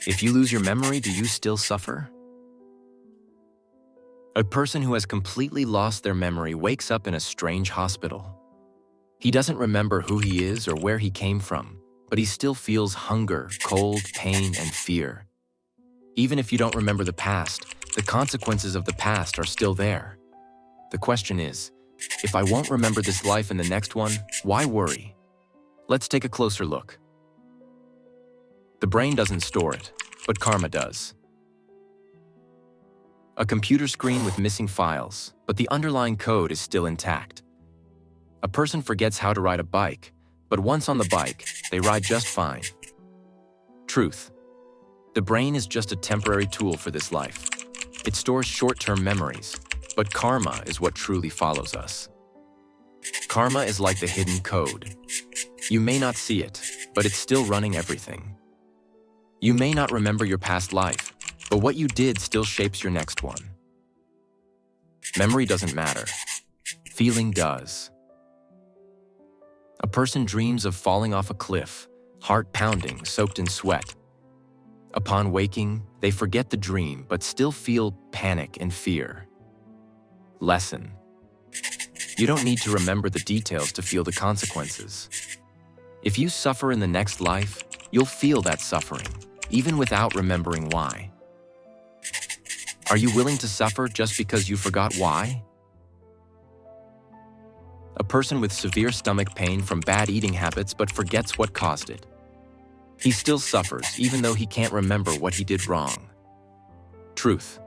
If you lose your memory, do you still suffer? A person who has completely lost their memory wakes up in a strange hospital. He doesn't remember who he is or where he came from, but he still feels hunger, cold, pain, and fear. Even if you don't remember the past, the consequences of the past are still there. The question is, if I won't remember this life and the next one, why worry? Let's take a closer look. The brain doesn't store it, but karma does. A computer screen with missing files, but the underlying code is still intact. A person forgets how to ride a bike, but once on the bike, they ride just fine. Truth. The brain is just a temporary tool for this life. It stores short-term memories, but karma is what truly follows us. Karma is like the hidden code. You may not see it, but it's still running everything. You may not remember your past life, but what you did still shapes your next one. Memory doesn't matter. Feeling does. A person dreams of falling off a cliff, heart pounding, soaked in sweat. Upon waking, they forget the dream but still feel panic and fear. Lesson. You don't need to remember the details to feel the consequences. If you suffer in the next life, you'll feel that suffering, even without remembering why. Are you willing to suffer just because you forgot why? A person with severe stomach pain from bad eating habits but forgets what caused it. He still suffers even though he can't remember what he did wrong. Truth.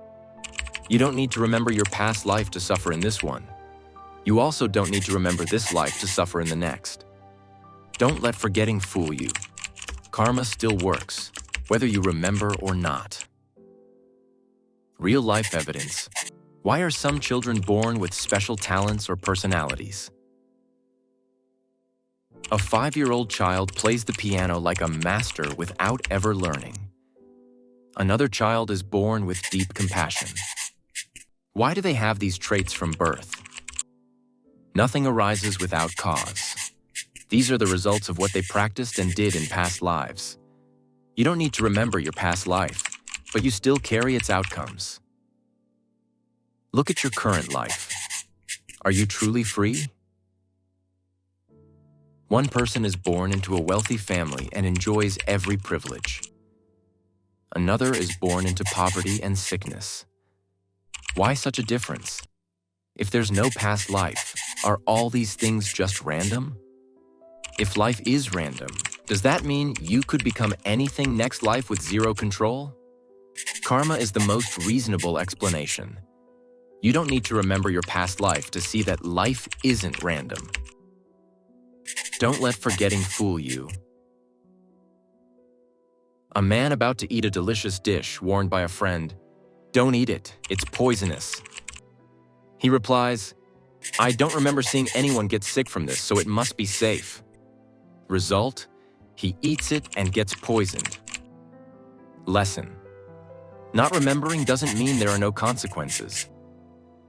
You don't need to remember your past life to suffer in this one. You also don't need to remember this life to suffer in the next. Don't let forgetting fool you. Karma still works, whether you remember or not. Real-life evidence. Why are some children born with special talents or personalities? A 5-year-old child plays the piano like a master without ever learning. Another child is born with deep compassion. Why do they have these traits from birth? Nothing arises without cause. These are the results of what they practiced and did in past lives. You don't need to remember your past life, but you still carry its outcomes. Look at your current life. Are you truly free? One person is born into a wealthy family and enjoys every privilege. Another is born into poverty and sickness. Why such a difference? If there's no past life, are all these things just random? If life is random, does that mean you could become anything next life with zero control? Karma is the most reasonable explanation. You don't need to remember your past life to see that life isn't random. Don't let forgetting fool you. A man about to eat a delicious dish warned by a friend, "Don't eat it, it's poisonous." He replies, "I don't remember seeing anyone get sick from this, so it must be safe." Result, he eats it and gets poisoned. Lesson. Not remembering doesn't mean there are no consequences.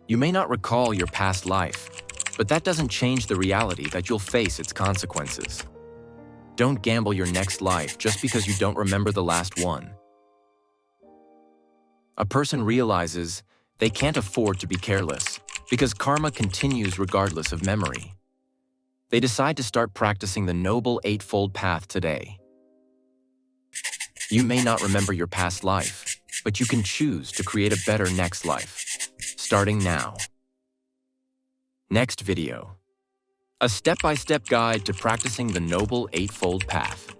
You may not recall your past life, but that doesn't change the reality that you'll face its consequences. Don't gamble your next life just because you don't remember the last one. A person realizes they can't afford to be careless because karma continues regardless of memory. They decide to start practicing the Noble Eightfold Path today. You may not remember your past life, but you can choose to create a better next life, starting now. Next video. A step-by-step guide to practicing the Noble Eightfold Path.